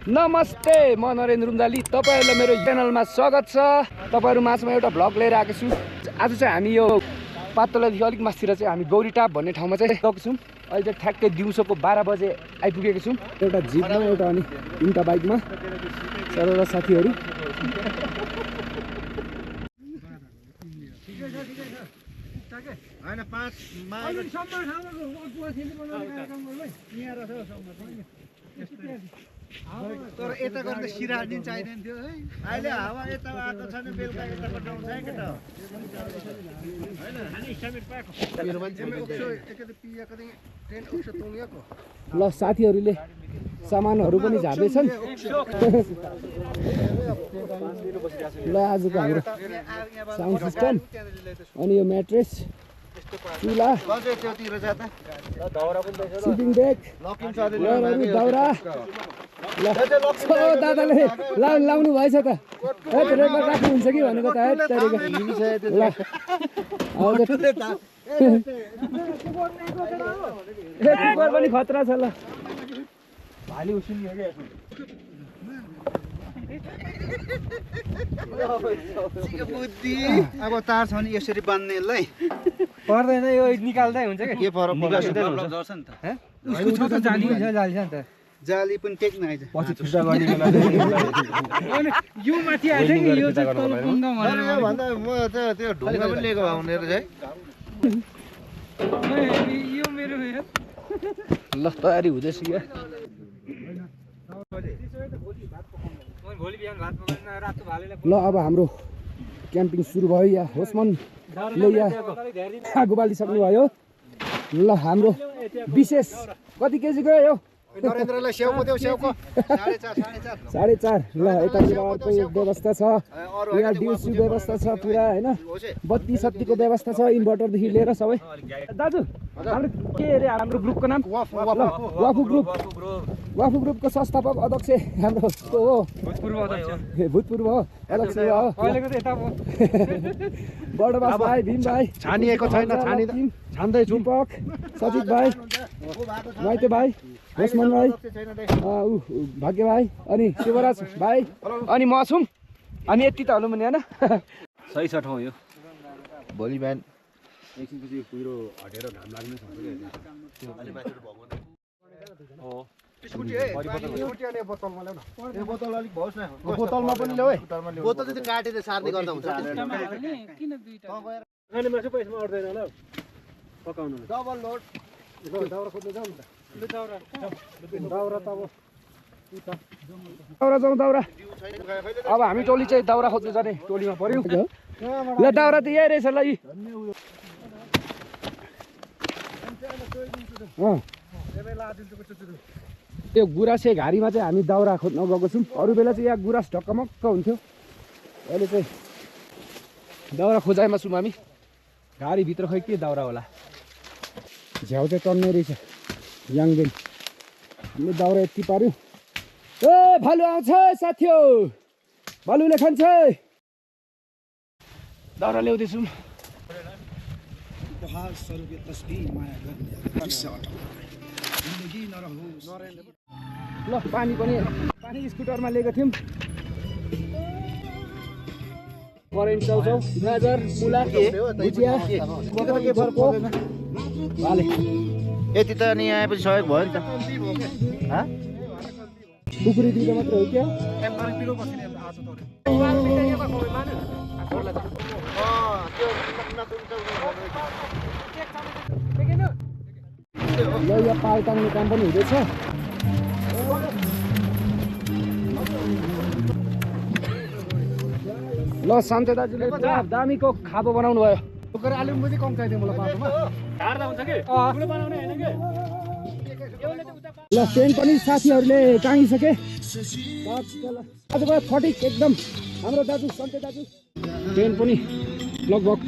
नमस्ते, म नरेन्द्र रुम्दाली। तपाईहरुलाई मेरो च्यानलमा स्वागत छ। तपाईहरु माझमा एउटा भ्लग लिएर आएको छु। आज चाहिँ हामी यो पातलदेखि अलिक मास्तिर चाहिँ हामी गौरीटाप भन्ने ठाउँमा चाहिँ गएको छौँ। अहिले चाहिँ ठ्याक्कै दिउँसोको 12 बजे आइपुगेको छौँ। एउटा जिपमा एउटा अनि तीनटा बाइकमा सर र साथीहरु। हैन 5 माइल सम्म तर यता गरेर सिरा दिन चाहिदैन थियो है। अहिले हावा यता आएको छैन, बेलुका यता पठाउँछ है के त हैन। हामी समेत पाएको मेरो मान्छे एकैले पिएको चाहिँ ट्रेन उक्स तोलिएको। ल साथीहरुले सामानहरु पनि झार्दैछन्। ल आजको हाम्रो साउन्ड सिस्टम अनि यो म्याट्रेस चुला सिपिङ डेक दाउरा दादाले लाउनु भएछ त रेकर्ड राख्नुहुन्छ कि भनेको त पनि खतरा छ। ल भाली उसिन्छ बुद्धि अब तार छ नि यसरी बान्नेलाई पर्दैन, यो निकाल्दै हुन्छ के फरक पर्छ नि त। उसको त जाली हुन्छ, जाली छ नि त। जाली पनि टेक्न आइज पछि छुट्टा गर्ने बेला यो माथि आइछ नि, यो चाहिँ तल पुङ्गा भनेर भन्दा म त त्यो ढुङ्गा पनि लिएको आउने रहेछ है। यो मेरो ल तयारी हुँदैछ क्या। ल अब हाम्रो क्याम्पिङ सुरु भयो। या होसमन या आगो बालिसक्नु भयो। ल हाम्रो विशेष कति केजीको यो नरेन्द्रलाई स्याउको देऊ, स्याउको 4.5। ल यतातिर अर्को व्यवस्था छ, यहाँ डिउसी व्यवस्था छ पुरा हैन। बत्ती सत्तीको व्यवस्था छ, इन्भर्टरदेखि लिएर सबै। दाजु हाम्रो के अरे हाम्रो ग्रुपको नाम वाफु ग्रुप। वाफु ग्रुपको संस्थापक अध्यक्ष हाम्रो हो भूतपूर्व हो अध्यक्ष हो अहिलेको त यता हो बडबास भाइ, भीम भाइ छानिएको छैन, छान्दै छु। पक सजित भाइ, माइते भाइ, होसमन भाइ, भाग्य भाइ अनि शिवराज भाइ अनि म छौँ। हामी यति त हलौँ भने होइन। सही छ ठाउँ यो। भोलि बिहान एकछिनपछि कुहिरो हटेर घाम लाग्नै सक्छ बोतलमा पनि ल्याऊ है। बोतल चाहिँ काटेर सार्ने गर्दा हुन्छ। डबल लोड दाउरा खोज्नु जाउँ न त। दाउरा त अब दाउरा अब हामी टोली चाहिँ दाउरा खोज्नु जाने टोलीमा पर्यो। ल दाउरा त यही रहेछ। ल यो गुराँसे घारीमा चाहिँ हामी दाउरा खोज्न गएको छौँ। अरू बेला चाहिँ यहाँ गुराँस ढक्कमक्क हुन्थ्यो, अहिले चाहिँ दाउरा खोजाइमा छौँ हामी। घारीभित्र खै के दाउरा होला। झ्याउ चाहिँ टन्नै रहेछ याङदेन। हामीले दाउरा यति पार्यो। ए भालु आउँछ साथी हो, भालुले खान्छ। दाउरा ल्याउँदैछौँ। ल पानी स्कुटरमा लिएको थियौँ। करेन्ट चाउचाउ, गाजर, मुला, भुजिया, भाले यति त अनि आएपछि सहयोग भयो नि त। कुकुरी दिँदा मात्र हो क्या। ल यहाँ पाल तान्ने काम पनि हुँदैछ। ल शान्त दाजुले दामीको खाबो बनाउनु भयो। आलु पनि कम चाहिदियो मलाई पाँचमा। ल पेन पनि साथीहरूले टाँगिसके। आजको फटिक एकदम हाम्रो दाजु सन्ते दाजु पेन पनि लगभग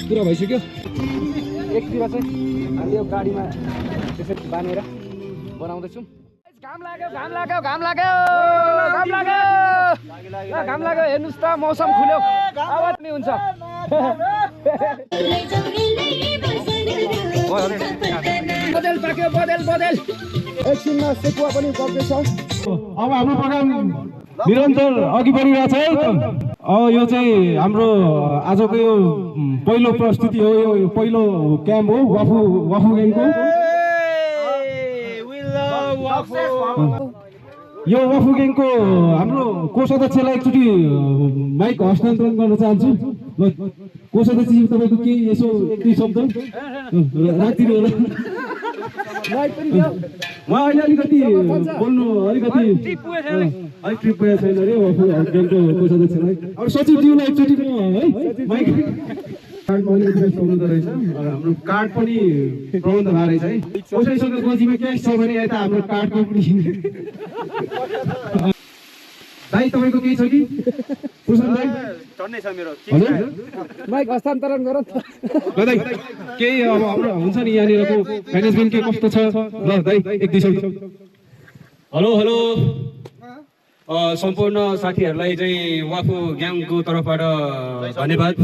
पुरा भइसक्यो। एकतिर चाहिँ हामी यो गाडीमा त्यसरी बाँधेर बनाउँदैछौँ। घाम लाग्यो हेर्नुहोस् त, मौसम खुल्यो, आवाज पनि हुन्छ। बदल पाक्यो, बदल एकछिनमा सेकुवा पनि गर्दैछ। अब हाम्रो प्रोग्राम निरन्तर अघि बढिरहेछ है। अब यो चाहिँ हाम्रो आजको यो पहिलो प्रस्तुति हो, यो पहिलो क्याम्प हो वाफु गेमको। यो वाफु गेमको हाम्रो कोषाध्यक्षलाई एकचोटि माइक हस्तान्तरण गर्न चाहन्छु। कोषाध्यक्ष तपाईँको केही यसो केही शब्द राखिदिनु होला। म अहिले अलिकति बोल्नु अलिकति ट्रिप गएको छैन अरे वाफु गेमको कोषाध्यक्षलाई। अब सचिवज्यूलाई एकचोटि म है माइक कार्ड पनि प्रबन्ध रहेछ, हाम्रो कार्ड पनि प्रबन्ध भएको रहेछ है। कसैसँग गोजीमा क्यास छ भने यता हाम्रो कार्डको पनि दाइ तपाईँको केही छ कि माइक हस्तान्तरण गर दाइ केही अब हाम्रो हुन्छ नि यहाँनिरको म्यानेजमेन्ट के कस्तो छ ल दाइ एक दुई शब्द। हेलो सम्पूर्ण साथीहरूलाई चाहिँ वाफु ग्याङको तर्फबाट धन्यवाद।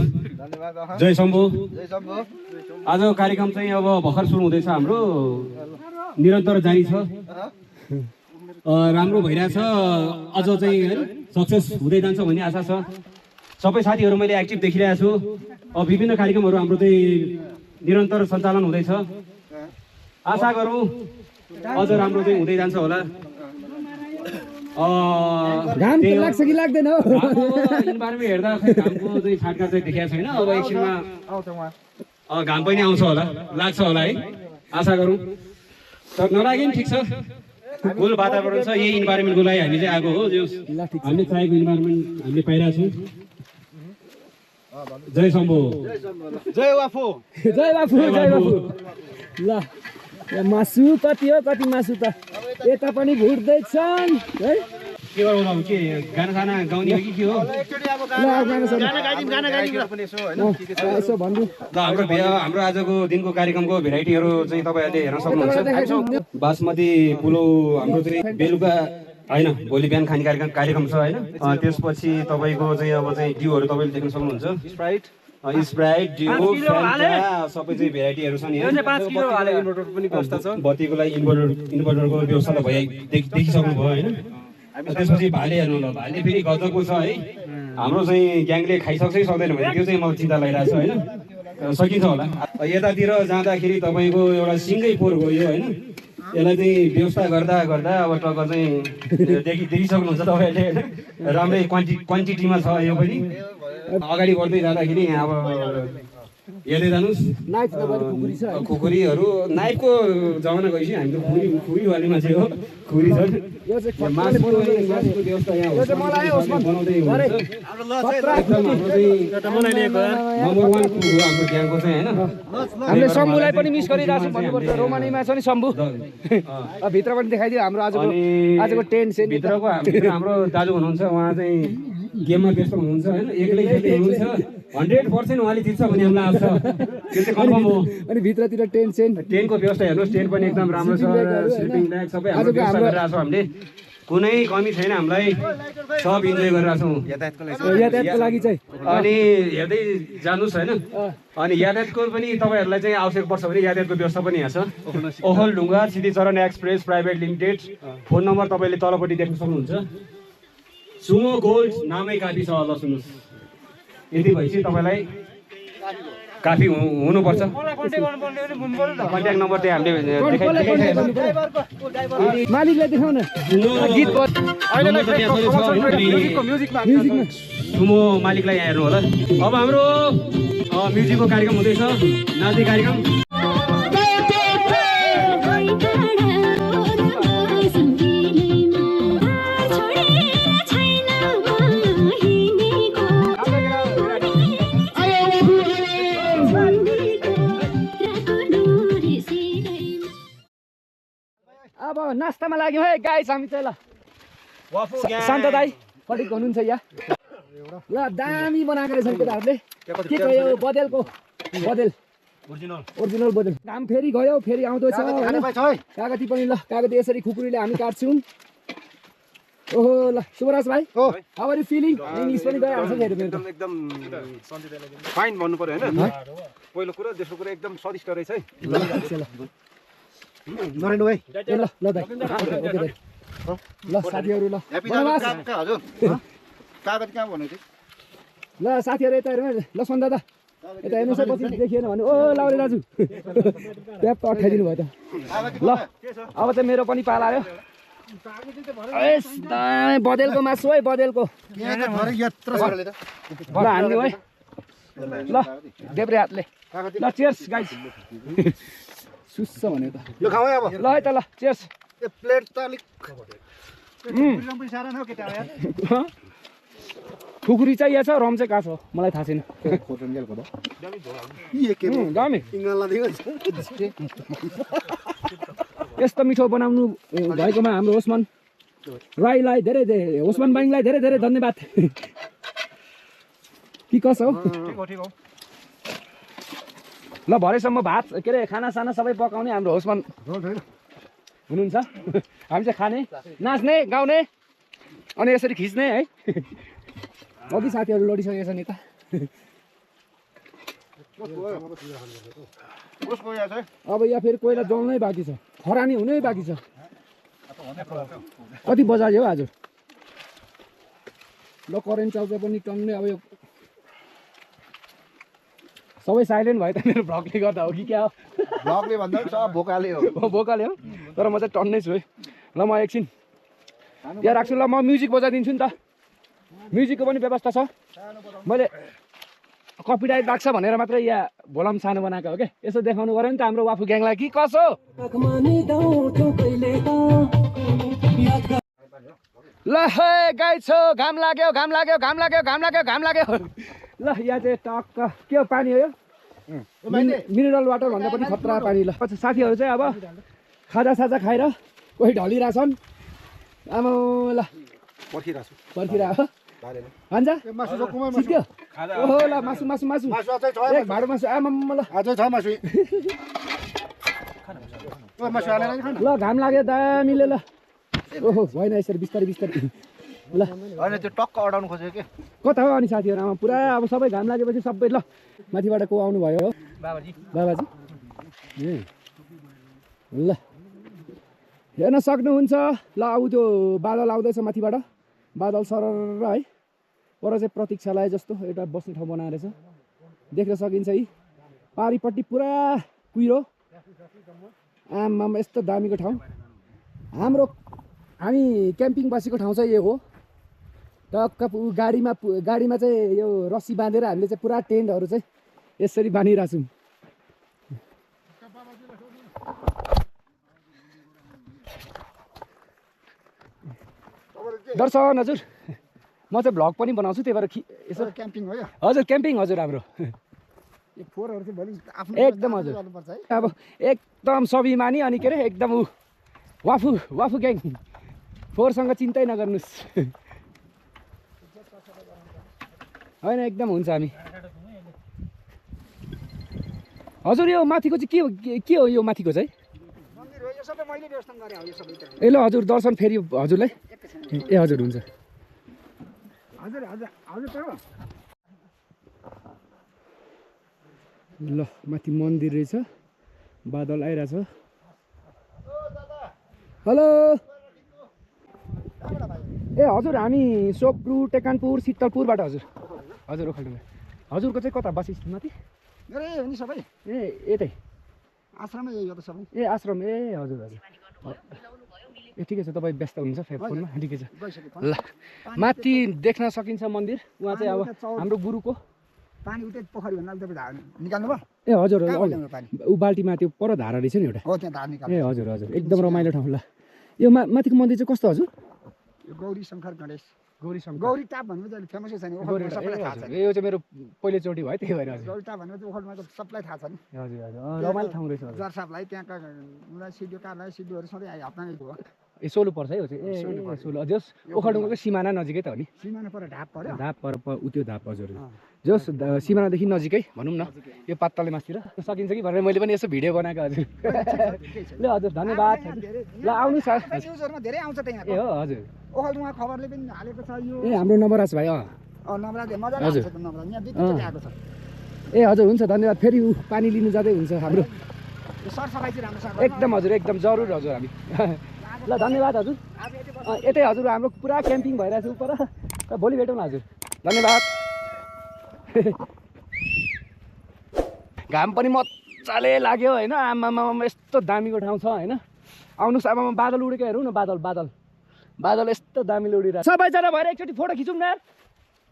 जय शम्भु। आजको कार्यक्रम चाहिँ अब भर्खर सुरु हुँदैछ, हाम्रो निरन्तर जारी छ, राम्रो भइरहेछ, अझ चाहिँ है सक्सेस हुँदै जान्छ भन्ने आशा छ। सबै साथीहरू मैले एक्टिभ देखिरहेको छु। अब विभिन्न कार्यक्रमहरू हाम्रो चाहिँ निरन्तर सञ्चालन हुँदैछ, आशा गरौँ अझ राम्रो चाहिँ हुँदै जान्छ होला। घाम लाग्छ कि लाग्दैन हो इन्भाइरोमेन्ट हेर्दा घामको चाहिँ छाटका चाहिँ देखाएको छैन। अब एकछिनमा घाम पनि आउँछ होला, लाग्छ होला है, आशा गरौँ। तर नलागे पनि ठिक छ, कुल वातावरण छ, यही इन्भाइरोमेन्टको लागि हामी चाहिँ आएको हो। जो हामीले चाहेको इन्भाइरोमेन्ट हामीले पाइरहेको छौँ। जय शम्भु। जय वाफु। जय बाफु जय बाफु। ल मासु कति हो, कति मासु त यता पनि भुट्दैछन् है। के गरौँ अब, के गाना साना गाउने हो कि के हो? यसो भन्नु ल हाम्रो आजको दिनको कार्यक्रमको भेराइटीहरू चाहिँ तपाईँहरूले हेर्न सक्नुहुन्छ। बासमती पुलाउ हाम्रो चाहिँ बेलुका होइन, भोलि बिहान खाने कार्यक्रम छ होइन। त्यसपछि तपाईँको चाहिँ अब चाहिँ ड्युहरू तपाईँले देख्न सक्नुहुन्छ। स्प्राइट ड्यु सबै चाहिँ भेराइटीहरू छ नि। बत्तीको लागि इन्भर्टरको व्यवस्था त देखिसक्नु भयो होइन। त्यसपछि भाले हेर्नु ल, भाले फेरि गजबको छ है। हाम्रो चाहिँ ग्याङले खाइसक्छ कि सक्दैन भने त्यो चाहिँ मलाई चिन्ता लागिरहेको छ होइन। सकिन्छ होला। यतातिर जाँदाखेरि तपाईँको एउटा सिङ्गै पोहोर गयो होइन। यसलाई चाहिँ व्यवस्था गर्दा अब टक्क चाहिँ देखिसक्नुहुन्छ तपाईँहरूले होइन। राम्रै क्वान्टिटीमा छ यो पनि। अगाडि बढ्दै जाँदाखेरि अब हेर्दै जानुहोस्, खुकुरीहरू नाइफको जमाना गएपछि हामी त खुकुरीवाले मान्छे हो, खुकुरी छ। मासुको व्यवस्था यहाँ बनाउँदै हुनुहुन्छ। नम्बर 1 कुक हो हाम्रो ग्याङको चाहिँ होइन। हामीले शम्भुलाई पनि मिस गरिरहेको छौँ भन्नुपर्छ। रोमानीमा छ नि शम्भु, भित्र पनि देखाइदियो हाम्रो आजको टेन्ट सेट। भित्रको हाम्रो दाजु हुनुहुन्छ, उहाँ चाहिँ गेममा व्यस्त हुनुहुन्छ होइन, एक्लै खेल्दै हुनुहुन्छ। 100% उहाँले जित्छ भन्ने हामीलाई आउँछ, त्यो चाहिँ कन्फर्म हो। अनि भित्रतिर टेन्टको व्यवस्था हेर्नुहोस्, टेन्ट पनि एकदम राम्रो छ, स्लिपिङ ब्याग सबै हाम्रो व्यवस्था गरिरहेको छौँ हामीले। कुनै कमी छैन, हामीलाई सब इन्जोय गरिरहेको छौँ यातायातको लागि चाहिँ। अनि हेर्दै जानुहोस् होइन। अनि यातायातको पनि तपाईँहरूलाई चाहिँ आवश्यक पर्छ भने यातायातको व्यवस्था पनि यहाँ छ। Okhaldhunga Siddhicharan express private limited. Phone number तपाईँले तलपट्टि देख्न सक्नुहुन्छ। सुमो गोल्ड नामै काफी छ, ल सुन्नुहोस्, यति भएपछि तपाईँलाई काफी हुनुपर्छ। कन्ट्याक्ट नम्बर चाहिँ हामीले मालिकलाई देखाउन सुमो मालिकलाई यहाँ हेर्नु होला। अब हाम्रो म्युजिकको कार्यक्रम हुँदैछ, नाच्ने कार्यक्रम। अब नास्तामा लाग्यौँ है गाइस हामी चाहिँ। ल शान्त दाई फटिक हुनुहुन्छ यहाँ। ल दामी बनाएको रहेछन् केटाहरूले। के छ यो बदेलको बदेल, ओरिजिनल बदेल। काम फेरि गयो, फेरि आउँदैछ होइन। कागती पनि ल, कागती यसरी खुकुरीले हामी काट्छौँ। ओहो ल शुभराज भाइ, how are you feeling? English पनि गइहाल्छ फेरि मेरो। एकदम फाइन भन्नु पर्यो होइन। पहिलो कुरा, दोस्रो कुरा एकदम स्वादिष्ट रहेछ है। नरेन्द्र भाइ ए ल ल दाइ ओके दाइ ल साथीहरू ल हजुर कागज कहाँ भन्नु थियो ल साथीहरू यता हेर्नु ल सन् दादा यता हेर्नुहोस् है पछि देखिएन भने ओ लाउरे दाजु ट्याप अठाइदिनु भयो त ल अब चाहिँ मेरो पनि पाला आयो बदेलको मासु है बदेलको ल हान्दिउँ है ल देब्रे हातले ल चियर्स गाइस सुस्छ भन्यो त ल खाऊ अब ल है त ल चियर्स प्लेट त अलिक साह्रो न केटा यार खुकुरी चाहिँ यहाँ छ रम चाहिँ कहाँ छ मलाई थाहा छैन दामी यस्तो मिठो बनाउनु भएकोमा हाम्रो ओस्मान राईलाई धेरै धेरै ओस्मान बाइङलाई धेरै धेरै धन्यवाद कि कसो हो ल भरेसम्म भात के अरे खानासाना सबै पकाउने हाम्रो ओस्मान हुनुहुन्छ हामी चाहिँ खाने नाच्ने गाउने अनि यसरी खिच्ने है अघि साथीहरू लडिसकेको छ नि त अब यहाँ फेरि कोइला जल्नै बाँकी छ खरानी हुनै बाँकी छ कति बजायो आज ल करेन्ट चल्छ पनि टन्ने अब यो सबै साइलेन्ट भयो त मेरो भ्लगले गर्दा हो कि क्या हो भ्लगले भन्दा सब भोकाले हो भोकाले हो तर म चाहिँ टन्नै छु है ल म एकछिन यहाँ राख्छु ल म म्युजिक बजाइदिन्छु नि त म्युजिकको पनि व्यवस्था छ मैले कपिराइट लाग्छ भनेर मात्रै यहाँ भोलम सानो बनाएको हो क्या यसो देखाउनु पऱ्यो नि त हाम्रो वाफु ग्याङलाई कि कसो ल हे गाई छ घाम लाग्यो घाम लाग्यो घाम लाग्यो घाम लाग्यो घाम लाग्यो ल यहाँ चाहिँ टक्क के हो पानी हो यो मिनरल वाटर भन्दा पनि खतरा पानी ल साथीहरू चाहिँ अब खाजासाजा खाएर कोही ढलिरहेछन् आमा ल पर्खिरहेको हान्छ सिक्यो ओहो ल मासु मासु मासु एक भाँडो मासु आमा ल आज छ मासु ल घाम लाग्यो दामीले ल ओहो भएन यसरी बिस्तारै बिस्तारै ल होइन त्यो टक्क अडाउनु खोज्यो के कता हो अनि साथीहरू आमा पुरा अब सबै घाम लागेपछि सबै ल माथिबाट को आउनु भयो हो बाबाजी ए ल हेर्न सक्नुहुन्छ ल अब त्यो बादल आउँदैछ माथिबाट बादल सरर है पर चाहिँ प्रतीक्षालय जस्तो एउटा बस्ने ठाउँ बनाएर छ देख्न सकिन्छ यी पारिपट्टि पुरा कुहिरो आमामा यस्तो दामीको ठाउँ हामी क्याम्पिङ बसेको ठाउँ चाहिँ यो हो टक्क गाडीमा चाहिँ यो रस्सी बाँधेर हामीले चाहिँ पुरा टेन्टहरू चाहिँ यसरी बाँधिरहेको छौँ दर्शन हजुर म चाहिँ भ्लग पनि बनाउँछु त्यही भएर यसो क्याम्पिङ हो हजुर क्याम्पिङ हजुर हाम्रो एकदम हजुर अब एकदम स्वाभिमानी अनि के अरे एकदम वाफु ग्याङ फोहोरसँग चिन्तै नगर्नुहोस् होइन एकदम हुन्छ हामी हजुर यो माथिको चाहिँ के हो यो माथिको चाहिँ ए ल हजुर दर्शन फेरि हजुरलाई ए हजुर हुन्छ ल माथि मन्दिर रहेछ बादल आइरहेछ हेलो ए हजुर हामी सोक्रु टेकानपुर शीतलपुरबाट हजुर ओखलढुङ्गा हजुरको चाहिँ कता बस माथि हो नि सबै ए यतै आश्रमै यही हो त सबै ए आश्रम ए हजुर ए ठिकै छ तपाईँ व्यस्त हुनुहुन्छ फोनमा ठिकै छ ल माथि देख्न सकिन्छ मन्दिर उहाँ चाहिँ अब हाम्रो गुरुको पानी उतै पोखरी भन्दा तपाईँ निकाल्नु भयो ए हजुर पानी ऊ बाल्टीमा त्यो पर धारा रहेछ नि एउटा हो त्यहाँ धार निकाल्नु ए हजुर एकदम रमाइलो ठाउँ ल यो माथिको मन्दिर चाहिँ कस्तो हजुर गौरी शङ्कर गणेश गौरीटाप भन्नु चाहिँ फेमसै छ नि सबैलाई थाहा छ यो चाहिँ मेरो पहिलोचोटि भयो त्यही भएर हजुर गौरीटाप भन्नु चाहिँ ओखलढुङ्गाको सबलाई थाहा छ नि हजुर रमाइलो ठाउँ रहेछ हजुर जर्सापलाई त्यहाँका सिडिओकारलाई सिडिओहरू सधैँ हप्तामै गयो ए सोलु पर्छ है यो चाहिँ ए सोलु जस ओखलढुङ्गाको सिमाना नजिकै त हो नि सिमाना पर ढाप पर्यो ढाप पर त्यो ढाप हजुर जस सिमानादेखि नजिकै भनौँ न यो पात्तले मासतिर सकिन्छ कि भनेर मैले पनि यसो भिडियो बनाएको हजुर ल हजुर धन्यवाद ल आउनु सर न्युजहरुमा धेरै आउँछ त्यहाँ ए हो हजुर ओखलढुङ्गा खबरले पनि हालेको छ यो ए हाम्रो नवराज भाइ नवराज मजाले आउँछ त नवराज यहाँ बित्थै आएको छ ए हजुर हुन्छ धन्यवाद फेरि पानी लिनु जाँदै हुन्छ हाम्रो सरसफाइ चाहिँ राम्रोसँग एकदम हजुर एकदम जरुर हजुर हामी ल धन्यवाद हजुर यतै हजुर हाम्रो पुरा क्याम्पिङ भइरहेछ उपर भोलि भेटौँ न हजुर धन्यवाद घाम पनि मजाले लाग्यो होइन आमामा यस्तो दामीको ठाउँ छ होइन आउनुहोस् आमामा बादल उडेको हेरौँ न बादल बादल बादल यस्तो दामीले उडिरहेको सबैजना भएर एकचोटि फोटो खिचौँ न यार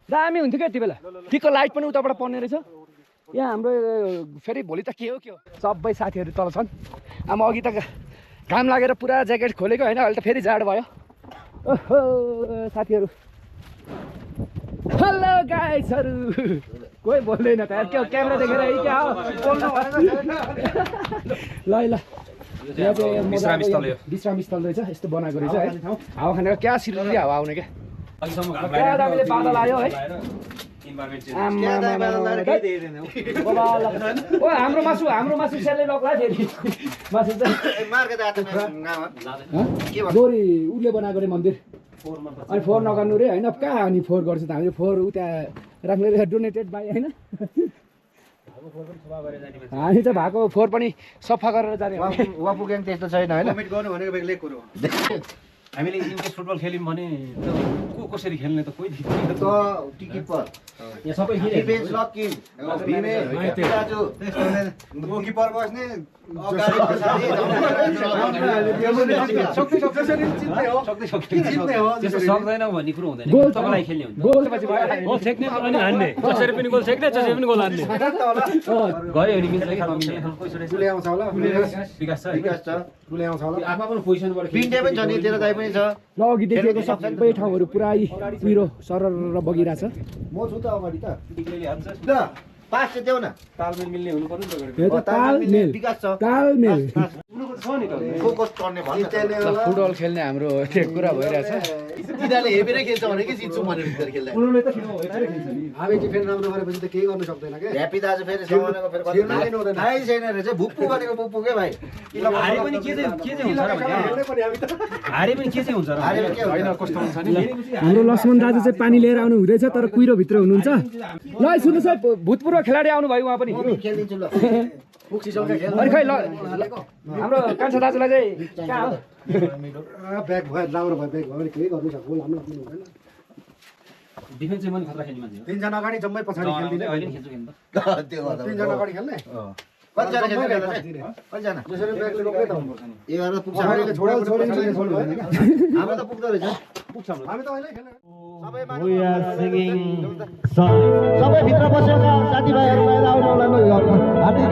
दामी हुन्थ्यो क्या यति बेला ठिक्क लाइट पनि उताबाट पर्ने रहेछ यहाँ हाम्रो फेरि भोलि त के हो सबै साथीहरू तल छन् आमा अघि त घाम लागेर पुरा ज्याकेट खोलेको होइन अहिले त फेरि जाडो भयो ओहो साथीहरू हेलो गाइसहरू कोही बोल्दैन त यार के क्यामेरा देखेर क्या हो ल ल यहाँ चाहिँ विश्राम स्थल रहेछ यस्तो बनाएको रहेछ है हावा खानेर क्या सिरिली हावा आउने क्या बादल आयो है हाम्रो मासु सेलले लग्ला फेरि मासु गोरी उसले बनाएको रे मन्दिर अनि फोहोर नगर्नु रे होइन कहाँ अनि फोहोर गर्छ त हामीले फोहोर उता राख्ने डोनेटेड बाई होइन हामी त भएको फोहोर पनि सफा गरेर जाने वापु ग्याङ त्यस्तो छैन होइन गर्नु भनेको बेग्लै कुरो हामीले इन्डिया फुटबल खेल्यौँ भने को कसरी खेल्ने त कोही टिकिपर यहाँ सबै डिफेन्स लकिङ भिमे दाजु गोलकिपर बस्ने अगाडि पछाडि त्यस्तो सक्दैन भन्ने कुरो हुँदैन गोल तपाईँलाई खेल्ने हुन्छ गोल पछि गोल छेक्ने अनि हान्ने जसरी पनि गोल छेक्ने जसरी पनि गोल हान्ने गयो भने मिल्छ कि नमिल्ने कुले आउँछ होला विकास छ विकास छ कुले आउँछ होला आफ्नो आफ्नो पोजिसनबाट पिन्डे पनि छ नि तेरो दाइ पनि छ ल अघि देखिएको सबै ठाउँहरू पुरै पिरो सरर बगिरहेछ म छु त अगाडि त ल पास चाहिँ देऊ न तालमेल मिल्ने हुनु पर्यो नि त यो त तालमेल विकास छ तालमेल फोकस गर्ने भन्छ फुटबल खेल्ने हाम्रो त्यो कुरा भइरहेछ तिनीहरूले हेपेरै खेल्छ भने कि जित्छु भनेर भित्र खेल्दा हामी चाहिँ फेरि राम्रो गरेपछि त केही गर्नु सक्दैन क्या ह्याप्पी दाजु फेरि समानको फेरि थाहै छैन रहेछ भुप्पु भनेको भुप्पु के भाइ हारे पनि के चाहिँ हुन्छ र भने हारे पनि के चाहिँ हुन्छ र होइन कस्तो हुन्छ नि हाम्रो लक्ष्मण दाजु चाहिँ पानी लिएर आउनु हुँदैछ तर कुहिरो भित्र हुनुहुन्छ ल सुन्नुहोस् है भूतपूर्व खेलाडी आउनु भयो उहाँ पनि खेलिदिन्छु ल अनि खै ल हाम्रो कान्छा दाजुलाई चाहिँ कहाँ हो ब्याग भयो राम्रो भयो ब्याग भयो भने केही गर्नु सक्छ गोल हाम्रो आफ्नो हुँदैन डिफेन्स चाहिँ पनि खतरा खेल्ने मान्छे हो तीनजना अगाडि जम्मै पछाडि खेल्दिने अहिले खेल्छु खेल्नु त्यो तीनजना अगाडि खेल्ने कतिजना खेल्ने कतिजना जसरी ब्यागले रोक्दै त हुनुपर्छ नि 11 पुग्छ हामीले छोडेको भएन क्या हाम्रो त पुग्दो रहेछ पुग्छ हामी त अहिले खेल्ने सबै भित्र बसेका साथीभाइहरू बाहिर आउनु होला ल हार्दिक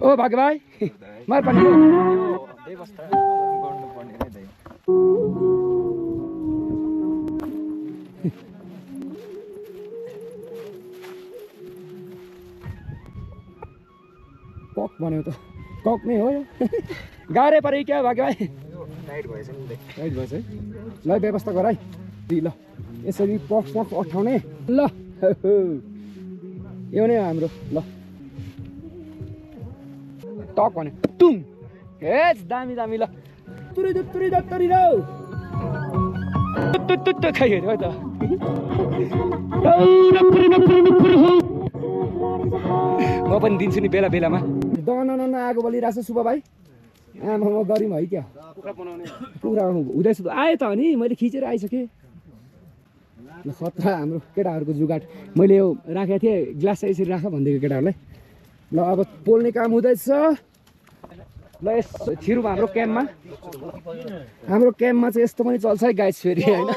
ओ भाग्य भाइ मार पानी कक भन्यो त कक नै हो गाह्रै पऱ्यो क्या भाग्य भाइ टाइट भएछ है ल व्यवस्था गर है ल यसरी पक्स पक्स अठाउने ल यो नै हो हाम्रो ल टक भने टुङ हेच दामी दामी ल खाइ हेऱ्यो है त म पनि दिन्छु नि बेला बेलामा दन आगो बलिरहेको छ शुभ भाइ आमा म गरिम है क्या कुखुरा हुँदैछ आयो त अनि मैले खिचेर आइसकेँ खतरा हाम्रो केटाहरूको जुगाड मैले यो राखेको थिएँ ग्लास चाहिँ यसरी राख भनिदिएको केटाहरूलाई ल अब पोल्ने काम हुँदैछ ल यस छिरुमा हाम्रो क्याम्पमा चाहिँ यस्तो पनि चल्छ है गाइस फेरि होइन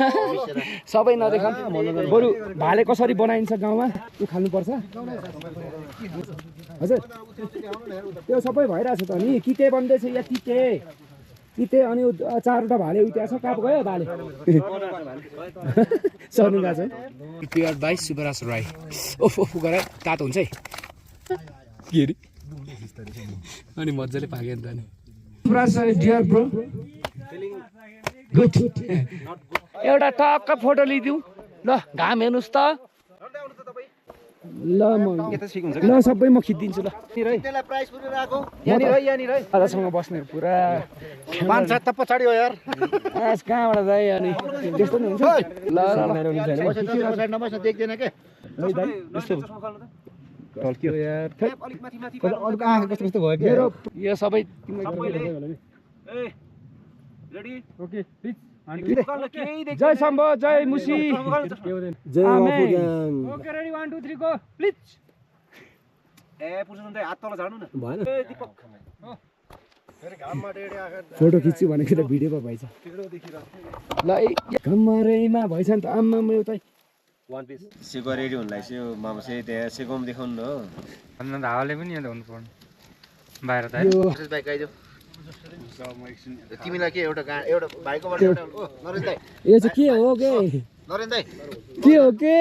सबै नदेखाउँ बरु भाले कसरी बनाइन्छ गाउँमा त्यो खानुपर्छ हजुर त्यो सबै भइरहेछ त नि किते बन्दैछ या किते अनि 4वटा भाले उठ्या छ कहाँ गयो भाले सर्नु गएको छ प्योर बाई सुबराज राई ओफ गरेर तातो हुन्छ है के अरे अनि मजाले पाक्यो नि त नि डियर ब्रो गुड एउटा टक्क फोटो लिदिउँ ल घाम हेर्नुहोस् त ल सबै म खिचिदिन्छु ल त्यसलाई प्राइस पुरै राखौ यहाँनिर दादासँग बस्ने पुरा 5-7 त पछाडि हो यार आज कहाँबाट जाए अनि त्यस्तो नि हुन्छ ल नबस्न देख्दैन के टल्क्यो यार अरूको आँखा कस्तो कस्तो भयो मेरो यो सबै जय शम्भ जय मुसी जय ओके रेडी 1 2 3 गो प्लिज हात तल झाड्नु न भएन फोटो खिच्छु भनेको त भिडियोमा भएछ ल घमरैमा भएछ नि त आम्मा म एउटा वान पिस सेको रेडी हुनलाई चाहिँ मामा चाहिँ त्यहाँ सेकोमा देखाउनु न हो अन्त हावाले पनि यहाँ हुनु पर्ने बाहिर त बाइक आइदियो तिमीलाई के एउटा भाइकोबाट एउटा नरेन दाइ यो चाहिँ के हो के नरेन दाइ के हो के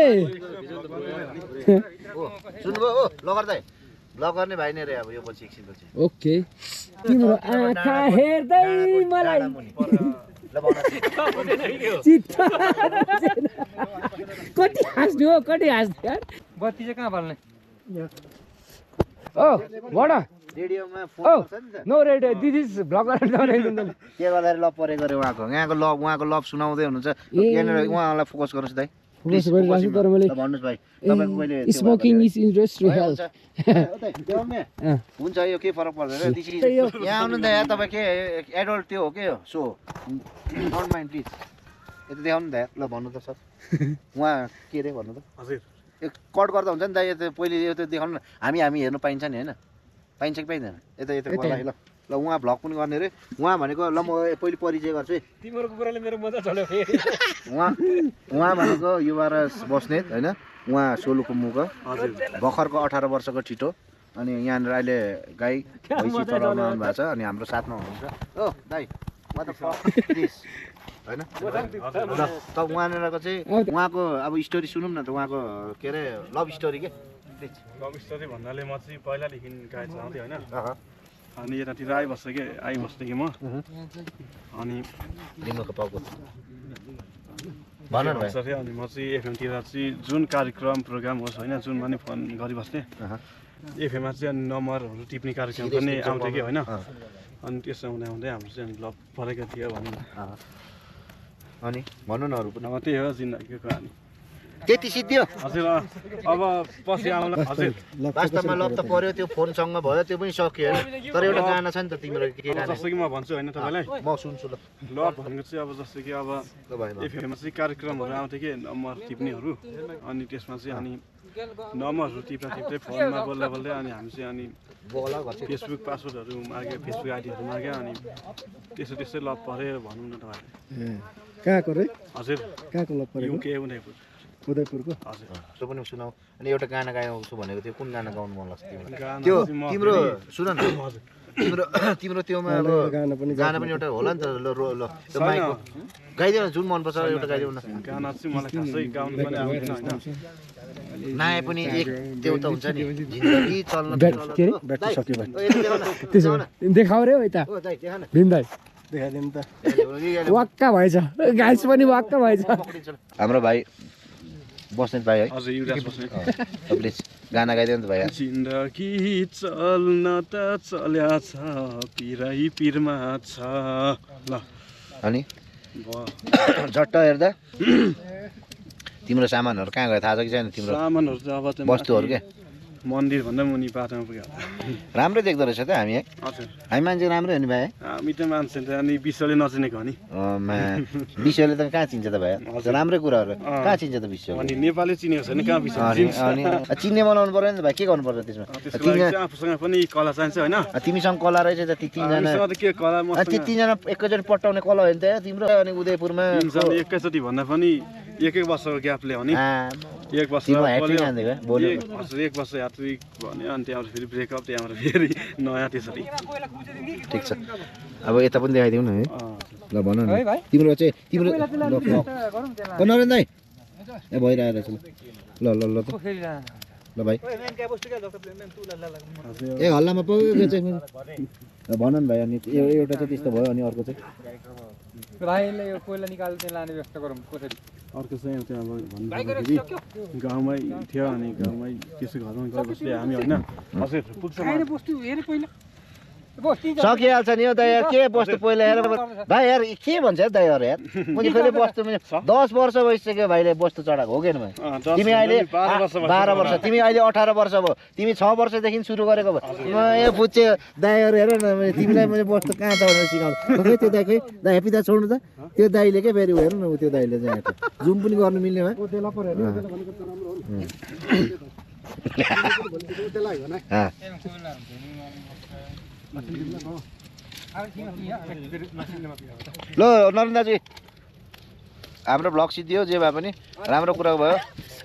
सुन्नुभयो हो लगर दाइ ब्लग गर्ने भाइ नै रे अब यो पछि एकछिनपछि ओके तिम्रो आँखा हेर्दै मलाई कति हाँस्नु हो कति हाँस्नु यार बत्ती चाहिँ कहाँ बाल्ने ओ भन रेडियोमा फोन ओ गर्छ नि त no radio this is blogger के गर्दाखेरि लभ परे गरे उहाँको लभ सुनाउँदै हुनुहुन्छ यहाँनिर उहाँलाई फोकस गर्नुहोस् दाइ फोकस गरिरहेछु तर मैले भन्नुहोस् भाइ तपाईँको मैले स्मोकिङ इज इन्जरियस टु हेल्थ हुन्छ यो के फरक पर्दैन यहाँ आउनु त यहाँ तपाईँ के एडल्ट त्यो हो के हो सो डोन्ट माइन्ड प्लिज यता देखाउनु त ल भन्नु त सर उहाँ के अरे भन्नु त हजुर कट गर्दा हुन्छ नि त यो पहिले यो त देखाउनु न हामी हेर्नु पाइन्छ नि होइन पाइन्छ कि पाइँदैन यता ल ल उहाँ भ्लग पनि गर्ने अरे उहाँ भनेको ल म पहिले परिचय गर्छु है तिम्रो कुराले मेरो मजा चल्यो फेरि उहाँ भनेको युवराज बस्नेत होइन उहाँ सोलुखुम्बुको भर्खरको 18 वर्षको ठिटो अनि यहाँनिर अहिले गाई भैँसी चलाउनु आउनु भएको छ अनि हाम्रो साथमा हुनुहुन्छ ओ दाइ होइन ल त उहाँनिरको चाहिँ उहाँको अब स्टोरी सुनौँ न त उहाँको के अरे लभ स्टोरी के लभ स्टोरी भन्नाले म चाहिँ पहिलादेखि गाई चलाउँथेँ होइन अनि यतातिर आइबस्थेँ कि म अनि दिनको पाउको भन न भाइ अनि म चाहिँ एफएमतिर चाहिँ जुन कार्यक्रम प्रोग्राम होस् होइन जुनमा नि फोन गरिबस्थेँ एफएममा चाहिँ अनि नम्बरहरू टिप्ने कार्यक्रम पनि आउँथ्यो कि होइन अनि त्यसो हुँदै हाम्रो चाहिँ लभ परेको थियो भनौँ न अनि भन्नु न अरू पनि त्यही हो जिन्दगीको कहानी त्यति सिद्धियो हजुर अब पछि आउला हजुर वास्तवमा लभ त पर्यो त्यो फोनसँग भयो त्यो पनि सक्यो होइन तर एउटा गाना छ नि त तिम्रो के गाना जस्तो कि म भन्छु होइन तपाईँलाई म सुन्छु ल लभ भनेको चाहिँ अब जस्तो कि अब एफएममा चाहिँ कार्यक्रमहरू आउँथ्यो कि नम्बर टिप्नेहरू अनि त्यसमा चाहिँ अनि नम्बरहरू टिप्दै फोनमा बोल्दै अनि हामी चाहिँ अनि फेसबुक पासवर्डहरू माग्यो फेसबुक आइडीहरू माग्यो अनि त्यसै लभ पऱ्यो भनौँ न तपाईँहरूले कहाँको रे हजुर कहाँको लभ परेको युके उदयपुरको हजुर त्यो पनि सुनाऊ अनि एउटा गाना गाउँछु भनेको थियो कुन गाना गाउनु मन लाग्छ तिमीलाई त्यो तिम्रो सुन न तिम्रो त्योमा अब गाना पनि एउटा होला नि त ल त्यो माइकको गाइदेऊ न जुन मनपर्छ एउटा गाइदेऊ न गाना चाहिँ मलाई खासै गाउनु पनि आउँदैन होइन नआए पनि एक त्यो त हुन्छ नि जिन्दगी चल्न ब्याट्री सक्यो त्यसो देखाउ रे यता भीम दाइ देखाइदिनु त वाक्का भएछ गाइस पनि वाक्का भएछ हाम्रो भाइ बस्ने पायो है हजुर युवराज बस्ने प्लिज गाना गाइदियो नि त भाइ जिन्दगी चल्न त चल्या छ पिरै पिरमा छ ल अनि झट्ट हेर्दा तिम्रो सामानहरू कहाँ गयो थाहा छ कि छैन तिम्रो सामानहरू त अब वस्तुहरू के मन्दिर भन्दा मुनि बाटोमा पुग्यो राम्रै देख्दो रहेछ त हामी है हजुर हामी मान्छे राम्रै हो नि भाइ हामी त मान्छे त अनि विश्वले नचिनेको हो नि विषयले त कहाँ चिन्छ त भाइ राम्रै कुराहरू कहाँ चिन्छ त विषय अनि नेपालले चिनेको छैन कहाँ विश्व अनि चिन्ने बनाउनु पर्यो नि त भाइ के गर्नु पर्छ त्यसमा त्यसको लागि चाहिँ आफूसँग पनि कला चाहिन्छ होइन तिमीसँग कला रहेछ त ती तिनजना हामीसँग त के कला ती तिनजना एकैचोटि पट्टाउने कला हो नि त तिम्रो अनि उदयपुरमा एकैचोटि भन्दा पनि एक वर्षको ग्यापले हो नि एक वर्ष एक वर्ष यात्री भन्यो अनि त्यहाँबाट फेरि ब्रेकअप त्यहाँबाट फेरि नयाँ त्यसरी ठिक छ अब यता पनि देखाइदिउँ न है ल भन न तिम्रो चाहिँ तिम्रो नरेन दाइ ए भइरहेको रहेछ ल ल ल त ल भाइ ए हल्लामा पुग्यो चाहिँ भन न भाइ अनि एउटा चाहिँ त्यस्तो भयो अनि अर्को चाहिँ भाइले यो कोइला निकाल्दै लाने व्यवस्था गरौँ कसरी अर्को चाहिँ त्यो अब भन्दाखेरि गाउँमै थियो अनि गाउँमै त्यसो घरमा गएर बस्दै हामी होइन हजुर पुग्छ सकिहाल्छ नि हौ दाइ यार के बस्तु पहिला हेर भाइ यार के भन्छ यार दाइ यार मैले फेरि बस्तु 10 वर्ष भइसक्यो भाइले बस्तु चढाएको हो किन तिमी अहिले 12 वर्ष तिमी अहिले 18 वर्ष भयो तिमी 6 वर्षदेखि सुरु गरेको भयो ए बुझ्चे दाइहरू हेर न तिमीलाई मैले बस्तु कहाँ छ भनेर सिकाउँछु त्यो दाइ खै दाइ हेपी दा छोड्नु त त्यो दाइले के फेरि हेर्नु न त्यो दाइले चाहिँ जुम पनि गर्नु मिल्ने ल नरेन दाजु हाम्रो ब्लग सिद्धियो जे भए पनि राम्रो कुरा भयो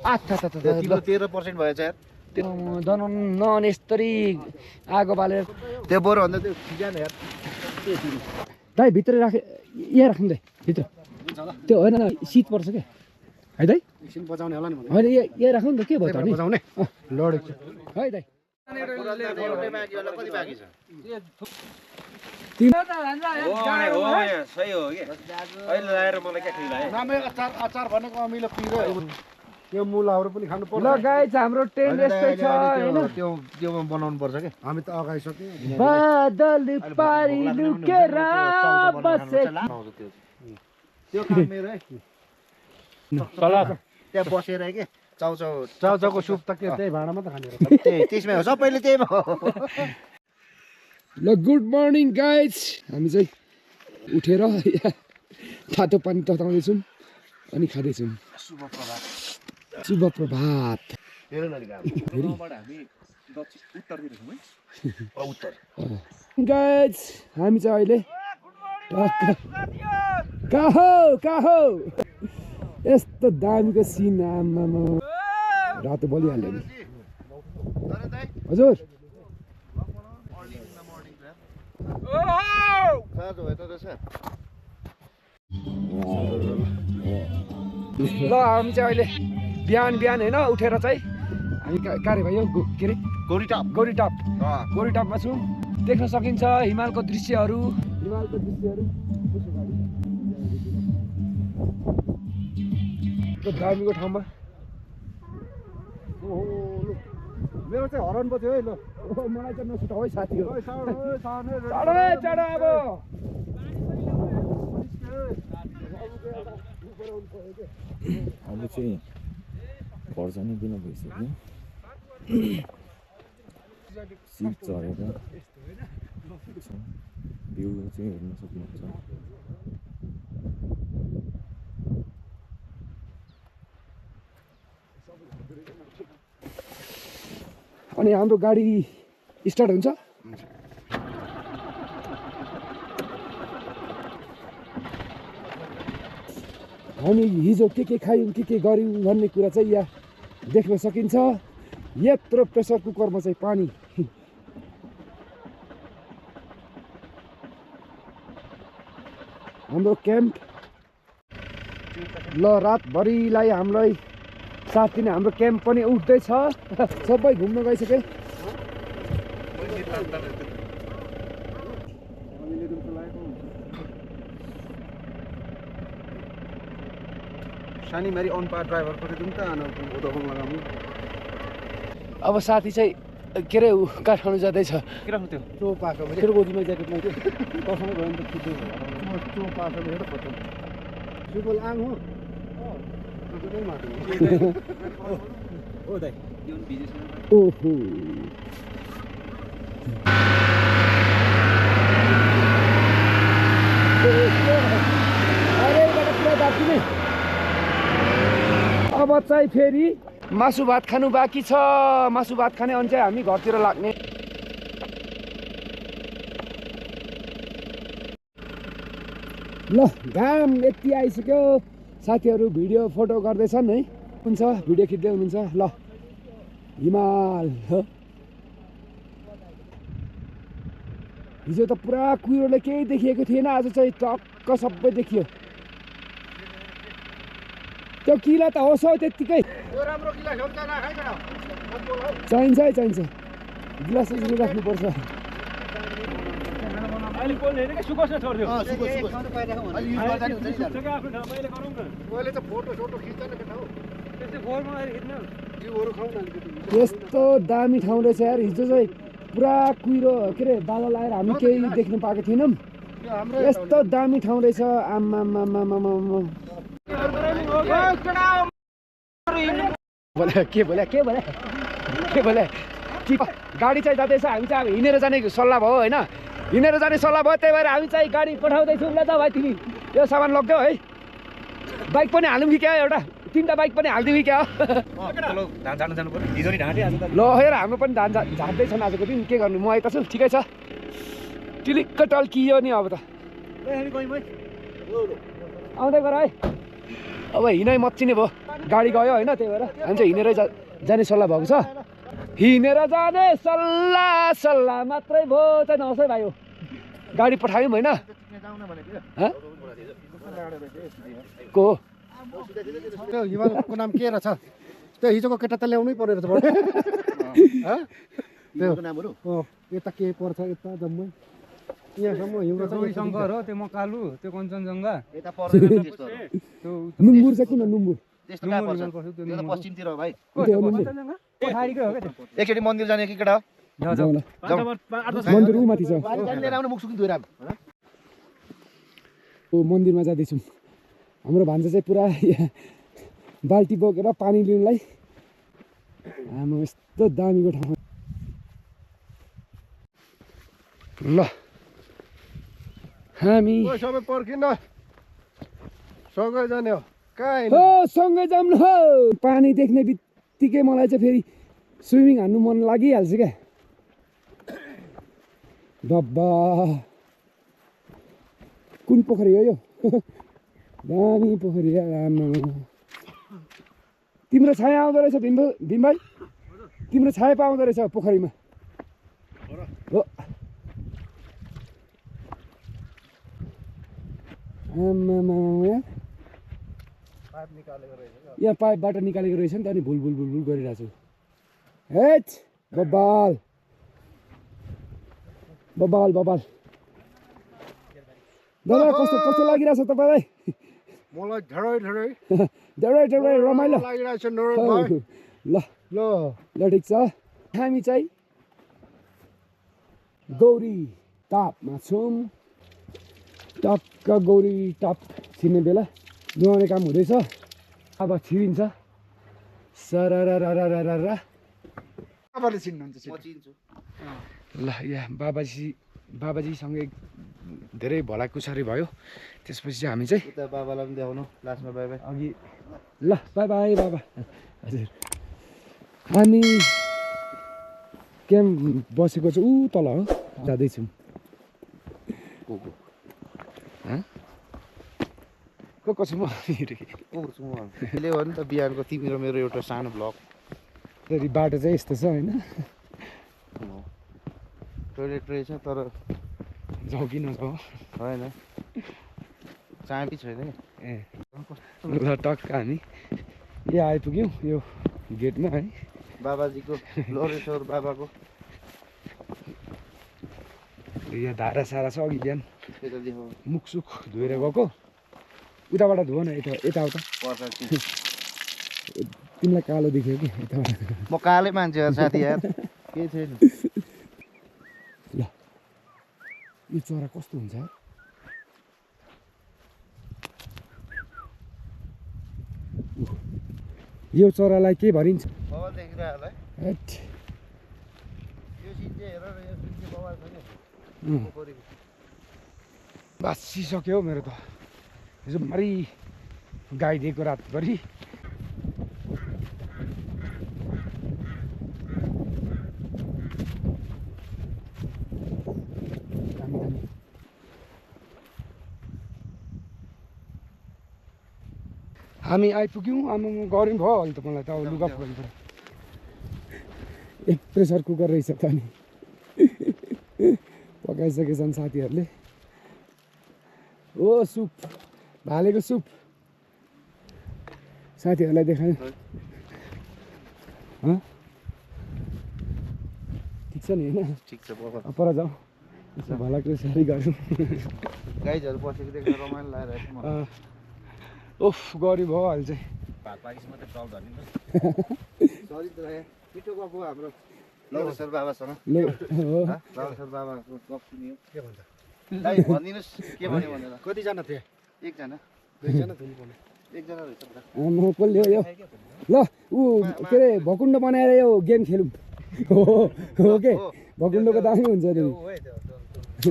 13% भएछ यार त्यो नआउने यस्तरी आगो बालेर त्यो बरु भन्दा त्यो खिजान यार दाइ भित्र राखे यहाँ राख्नु दाइ भित्र त्यो होइन शीत पर्छ क्या है दाइ एकछिन बजाउने होला नि होइन यहाँ राख्नु नि त के भयो त नि बजाउने लडेको है दाइ कति बाँकी छ अचार भनेको अमिलो पिरो त्यो मुलाहरू पनि खानु पर्छ ल गाइस हाम्रो टेन्ट यस्तै छ हैन त्योमा बनाउनु पर्छ के हामी त अगाइसक्यौँ बादल पारी लुकेर बसे त्यो काम मेरो है त्यहाँ बसेर के चाउचाउको सुप त के त्यही भाँडामा त खाने त्यसमै हो सबैले त्यही भयो ल गुड मर्निङ गाइज हामी चाहिँ उठेर तातो पानी तताउँदैछौँ अनि खाँदैछौँ शुभ प्रभात गाइज हामी चाहिँ अहिले कहाँ हो यस्तो दामीको सिन आमामा रातो बलिहाल्यो नि हजुर ल हामी चाहिँ अहिले बिहान होइन उठेर चाहिँ हामी कार्य भयो के अरे गौरीटापमा छौँ देख्न सकिन्छ हिमालको दृश्यहरू दामीको ठाउँमा मेरो चाहिँ हरन बज्यो है ल मलाई चाहिँ नसुटाउ है साथी हो अब अब चाहिँ घर जाने बिना भइसक्यो सिट चढेर भ्यू चाहिँ हेर्न सक्नुहुन्छ अनि हाम्रो गाडी स्टार्ट हुन्छ हामी हिजो के खायौँ के गऱ्यौँ भन्ने कुरा चाहिँ यहाँ देख्न सकिन्छ यत्रो प्रेसर कुकरमा चाहिँ पानी हाम्रो क्याम्प ल रातभरिलाई हामीलाई साथ दिने हाम्रो क्याम्प पनि उठ्दैछ सबै घुम्न गइसके सानीमारी अनपा ड्राइभर पठाइदिउँ त उदोखम लगाउँ। अब साथी चाहिँ के अरे काठमाडौँ जाँदैछ के राख्नु त्यो चो पाएको मैले तेरो गोजीमा ज्याकेटमा त्यो तसँग गयो भने त खिच्दै चो पाएको हेर फोटो सुबल आङ हो ओ दाइ ओहो अब चाहिँ फेरि मासु भात खानु बाँकी छ। मासु भात खाने अनि चाहिँ हामी घरतिर लाग्ने। ल घाम यति आइसक्यो। साथीहरू भिडियो फोटो गर्दैछन् है हुन्छ भिडियो खिच्दै हुनुहुन्छ। ल हिमाल हिजो त पुरा कुहिरोले केही देखिएको थिएन, आज चाहिँ टक्क सबै देखियो। त्यो किला त होस् हौ त्यत्तिकै चाहिन्छ है चाहिन्छ गिलास राख्नुपर्छ। यस्तो दामी ठाउँ रहेछ यार। हिजो चाहिँ पुरा कुहिरो के अरे बादल आएर हामी केही देख्न पाएको थिएनौँ। यस्तो दामी ठाउँ रहेछ। गाडी चाहिँ जाँदैछ, हामी चाहिँ अब हिँडेर जाने सल्लाह भयो होइन। हिँडेर जाने सल्लाह भयो, त्यही भएर हामी चाहिँ गाडी पठाउँदैछौँ। ल त भाइ तिमी यो सामान लग्यो है। बाइक पनि हालौँ कि क्या, एउटा 3टा बाइक पनि हालिदिउँ कि क्या। ल हेर हाम्रो पनि धान झार्दैछन् आजको दिन। के गर्नु, म यता छु ठिकै छ। टिलिक्क टल्कियो नि अब त। आउँदै गर है। अब हिँडाइ मच्चिने भयो, गाडी गयो होइन। त्यही भएर हामी चाहिँ हिँडेरै जाने सल्लाह भएको छ। हिँडेर जाने सल्लाह मात्रै भयो चाहिँ नहोस् है भाइ। हो गाडी पठायौँ होइन। को त्यो हिमालको नाम के रहेछ? त्यो हिजोको केटा त ल्याउनै पर्यो रहेछ। यता के पर्छ यता जम्मै यहाँसम्म हिउँदो शङ्कर हो त्यो मकालु त्यो कञ्चनजङ्घा नुम्बुर चाहिँ किन नुम्बुर पश्चिमतिर हो भाइ। पहाडीकै हो क्या त्यो। एकचोटि मन्दिर जाने कि केटा मन्दिर माथि छ। मन्दिरमा जाँदैछौँ। हाम्रो भान्जा चाहिँ पुरा बाल्टी बोकेर पानी लिनुलाई। आमा यस्तो दामीको ठाउँ। ल हामी सबै पर्खिन सँगै जाने हो कहाँ हो सँगै जाऊँ न हो। पानी देख्ने बित्तिकै मलाई चाहिँ फेरि स्विमिङ हान्नु मन लागिहाल्छ क्या। डब्बा कुन पोखरी हो यो? दामी पोखरी आमा। तिम्रो छाया आउँदो रहेछ भीम भाइ, तिम्रो छाया पाउँदो रहेछ पोखरीमा हो। यहाँ पाइपबाट निकालेको रहेछ नि त। अनि भुल गरिरहेको छु। हेच बबाल दादा कस्तो लागिरहेछ तपाईँलाई? मलाई धेरै रमाइलो लागिरहेछ। ल ठिक छ। हामी चाहिँ गौरीटापमा छौँ। टक्क गौरीटाप छिर्ने बेला नुहाउने काम हुँदैछ। अब छिरिन्छ। सरररररररर तपाईँले चिन्नुहुन्छ? ल यहाँ बाबाजीसँगै धेरै भलाकुसारी भयो। त्यसपछि चाहिँ हामी चाहिँ बाबालाई पनि देखाउनु लास्टमा बाई बाई अघि। ल बाई बाई बाबा। हजुर हामी क्याम्प बसेको चाहिँ ऊ तल हो, जाँदैछौँ। को छु म? ले हो नि त बिहानको तिमी र मेरो एउटा सानो ब्लग। फेरि बाटो चाहिँ यस्तो छ होइन। टोइलेट रहेछ तर जाउँ कि नजाउँ होइन, चाबी छैन। ए ल टक्क हामी यहाँ आइपुग्यौँ यो गेटमा है। बाबाजीको लोरेश्वर बाबाको यहाँ धारा सारा छ। अघि बिहान मुखसुख धोएर गएको। उताबाट धुव न यता उता तिमीलाई कालो देख्यो कि यताबाट म कालै मान्छे हो साथी यार के छैन ल यो चरा कस्तो हुन्छ यार यो चरालाई के भनिन्छ बवाल देखिरहेको होला है हैट यो सिन चाहिँ हेर र यो सिन चाहिँ बवाल छ नि बासिसक्यो मेरो त हिजो मरी गाइदिएको रातभरि हामी आइपुग्यौँ आमा गऱ्यौँ भयो अहिले त मलाई त अब लुगा फुलाउनु पऱ्यो एक प्रेसर कुकर रहेछ त नि पकाइसकेछन् साथीहरूले ओ सुप भालेको सुप साथीहरूलाई देखायो ठिक छ नि होइन ठिक छ पर जाउँ यसो भलाको सारी गरौँ गाइजहरू बसेको देख्दा रमाइलो लागिरहेको छ ओफ गरी भयो अहिले चाहिँ भात पाकिस मात्रै टाउट हाल्ने त सरी त मिठो गएको हाम्रो लौरेश्वर बाबासँग हो लौरेश्वर बाबाको गफ सुनियो के भन्छ दाइ भनिदिनुहोस् के भन्यो भनेर कतिजना थिए एकजना दुईजना थुल्नुपर्ने एकजना रहेछ म कसले हो यो ल ऊ के अरे भकुण्ड बनाएर यो गेम खेलौँ हो के भकुण्डको दामी हुन्छ नि 2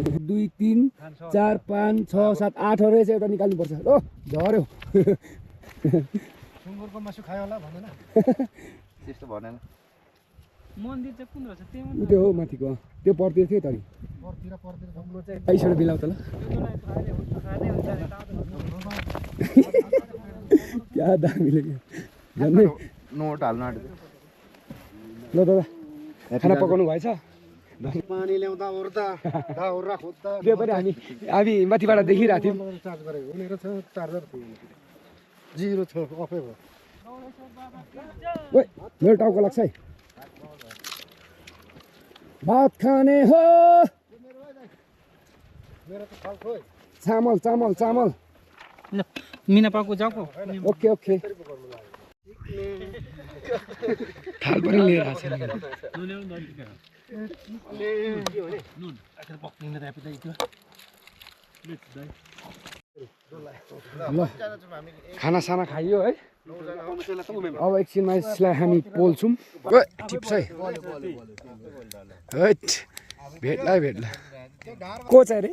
3 4 5 6 7 8 रहेछ एउटा निकाल्नुपर्छ हो झर्यो सुँगुरको मासु खायो होला भनेन त्यस्तो भनेन मन्दिर चाहिँ कुन रहेछ त्यही त्यो हो माथिको त्यो पर्तिर थियो त नि पर्तिर हाम्रो चाहिँ पैसाबाट बिलाउ त ल क्या दामीले झन्डै नोट हाल्नु आँटेको ल दादा खाना पकाउनु भएछ पानी ल्याउँदा ओर्दा दाउरा खोज्दा त्यो पनि हामी माथिबाट देखिरहेको थियौँ चार्ज गरेको उनीहरू छ चार्जर थियो 0 छ अफै भयो ओइ मेरो टाउको लाग्छ है भात खाने हो मेरो त खाल खोइ चामल चामल चामल मिना पाको जाको ओके ओके थाल पनि लिएर आएको ल खाना साना खाइयो है अब एकछिनमा यसलाई हामी पोल्छौँ टिप्छ है हैट भेट्ला भेट्ला को चाहिँ रे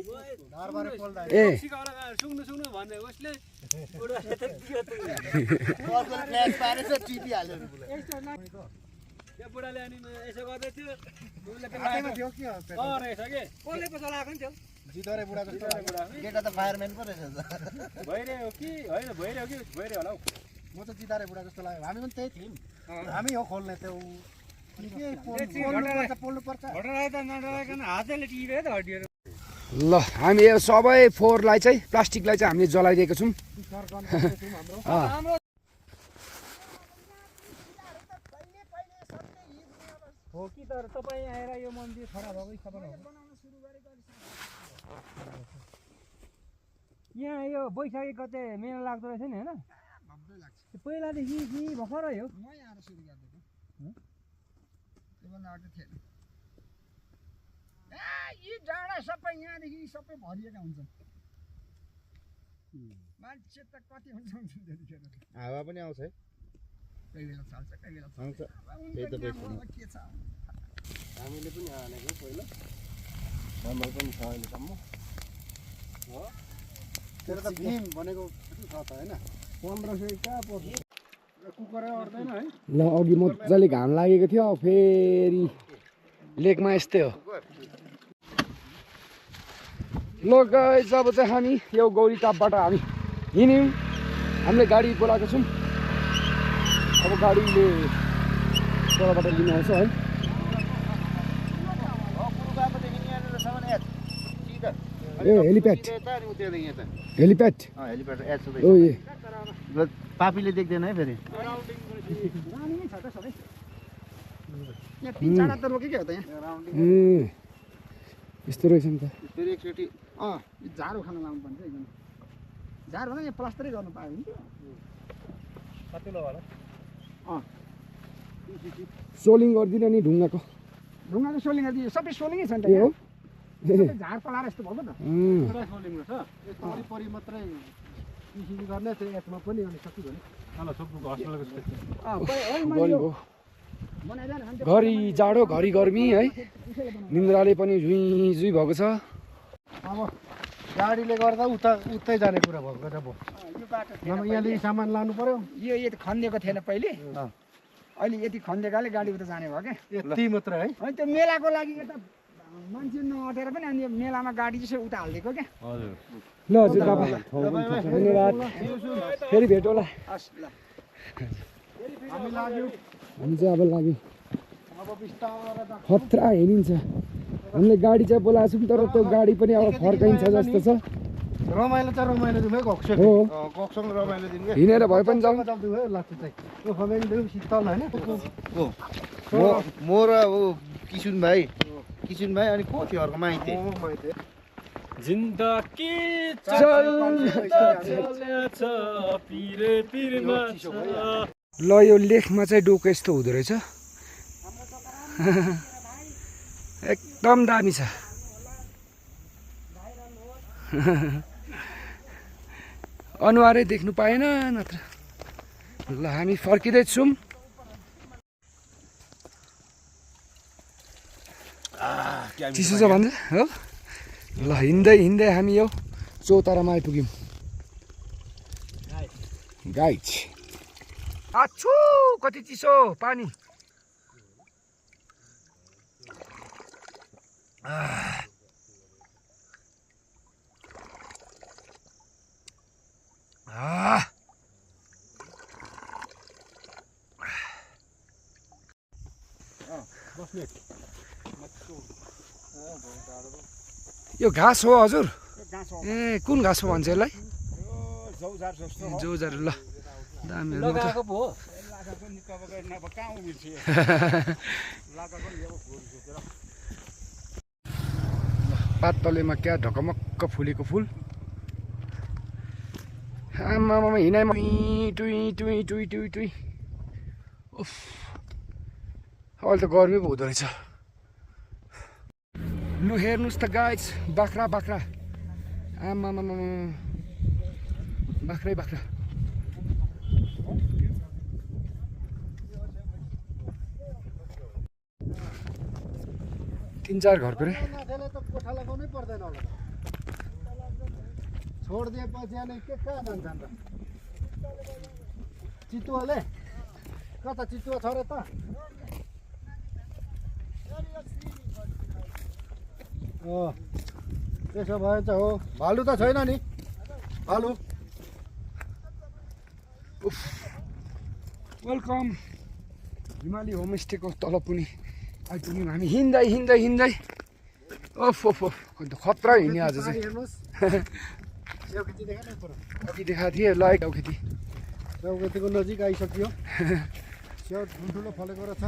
ए बुढाले अनि यसो गर्दै थियो कसले पो चलाएको नि त्यो जितरे बुढा जस्तो केटा त फायरम्यान पो रहेछ भइरह्यो कि होइन भइरह्यो कि भइरह्यो होला हौ म त जितारे बुढा जस्तो लाग्यो हामी पनि त्यही थियौँ हामी हो खोल्ने त्यो पोल्नु पर्छ घटराई त नडराइकन हातले टिप्यो त हड्डीहरू ल हामी यो सबै फोहोरलाई चाहिँ प्लास्टिकलाई चाहिँ हामीले जलाइदिएको छौँ हो कि तर तपाईँ आएर यो मन्दिर खराब भएको खबर हो यहाँ यो बैशाखी कतै मेला लाग्दो रहेछ नि होइन पहिलादेखि कि भर्खरै हो यी डाँडा सबै यहाँदेखि सबै भरिएका हुन्छन् मान्छे त कति हुन्छ हावा पनि आउँछ है कोही बेला चल्छ कोही बेला आउँछ के छ हामीले पनि हानेको पहिला हाम्रो पनि छ अहिलेसम्म हो तेरो त भीम भनेको छ त होइन 1500 कहाँ पर्छ कुकुरै अड्दैन है ल अघि मजाले घाम लागेको थियो फेरि लेकमा यस्तै हो ल गाइस अब चाहिँ हामी यो गौरीटापबाट हामी हिँड्यौँ हामीले गाडी बोलाएको छौँ अब गाडीले तलबाट लिनु आउँछ है ए हेलिप्याड हेलिप्याड ओ ए पापीले देख्दैन है फेरि यस्तो रहेछ नि त फेरि एकचोटि झाडो खान लाउनु पर्छ झार भने यहाँ प्लास्टरै गर्नु पायो नि सोलिङ गरिदिन नि ढुङ्गाको ढुङ्गाको सोलिङ गरिदियो सबै सोलिङै छ नि त ए हो सबै झार पलाएर यस्तो भएको त सोलिङ छ यस्तो वरिपरि मात्रै पिसिबी गर्ने त्यो एकमा पनि अनि सक्यो भने घरि जाडो घरि गर्मी है निन्द्राले पनि जुई जुई भएको छ अब गाडीले गर्दा उतै जाने कुरा भएको अब नभए यहाँदेखि सामान लानु पर्यो यो खनिएको थिएन पहिले अहिले यति खनिदिएकाले गाडी उता जाने भयो क्या यति मात्र है अनि त्यो मेलाको लागि यता मान्छे नअटेर पनि अनि मेलामा गाडी चाहिँ उता हालिदिएको क्या ल हजुर धन्यवाद फेरि भेट होला हामी लाग्यो हामी चाहिँ अब लाग्यो खतरा हिँडिन्छ हामीले गाडी चाहिँ बोलाएको छौँ तर त्यो गाडी पनि अब फर्काइन्छ जस्तो छ रमाइलो चाहिँ रमाइलो दिउँ है गक्सो हो गक्सोमा रमाइलो दिउँ क्या हिँडेर भए पनि जाउँ चल्दिउँ है लाग्छ चाहिँ त्यो फमेन दिउँ शीतल होइन म र किसुन भाइ अनि को थियो अर्को माइती जिन्दगी ल यो लेखमा चाहिँ डोको यस्तो हुँदो रहेछ एकदम दामी छ अनुहारै देख्नु पाएन नत्र ल हामी फर्किँदैछौँ चिसो छ भन्छ हो ल हिँड्दै हिँड्दै हामी यो चौतारामा आइपुग्यौँ गाइज आछु कति चिसो पानी यो घाँस हो हजुर ए कुन घाँस हो भन्छ यसलाई जौजार ल दामीहरू पातलेमा क्या ढकमक्क फुलेको फुल आमामा हिँडाइमा टुई टुई टुई टुई टुई उफ अहिले त गर्मी पो हुँदो रहेछ लु हेर्नुहोस् त गाइज बाख्रा आमामा बाख्रै बाख्रा तीन चार घर परे कोठा लगाउनै पर्दैन होला छोडिदिएपछि अनि के कहाँ जान्छन् त चितुवाले कता चितुवा छ र त त्यसो भए चाहिँ हो भालु त छैन नि भालु वेलकम हिमाली होमस्टेको तल पनि आइपुग्यौँ हामी हिँड्दै ओफ अन्त खतरा हिँड्यो आज चाहिँ अघि देखाएको थिएँ ल चौखेतीको नजिक आइसक्यो स्याउ ठुल्ठुलो फलेको रहेछ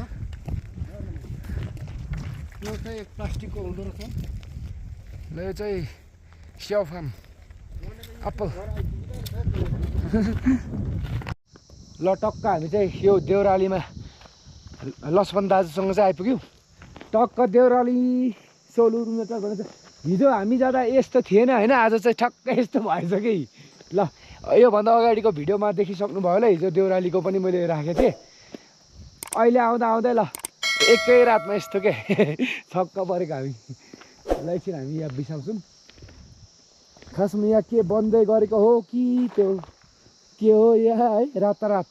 यो चाहिँ एक प्लास्टिकको हुँदो रहेछ ल यो चाहिँ स्याउ फार्म एप्पल ल टक्क हामी चाहिँ यो देउरालीमा लक्ष्मण दाजुसँग चाहिँ आइपुग्यौँ टक्क देउराली सोलुखुम्बु भन्छ हिजो हामी जाँदा यस्तो थिएन होइन आज चाहिँ ठक्कै यस्तो भएछ कि ल योभन्दा अगाडिको भिडियोमा देखिसक्नुभयो होला हिजो देउरालीको पनि मैले राखेको थिएँ अहिले आउँदा ल एकै रातमा यस्तो के छक्क परेको हामी ल एकछिन हामी यहाँ बिसाउँछौँ खासमा यहाँ के बन्दै गरेको हो कि त्यो के हो यहाँ है रातारात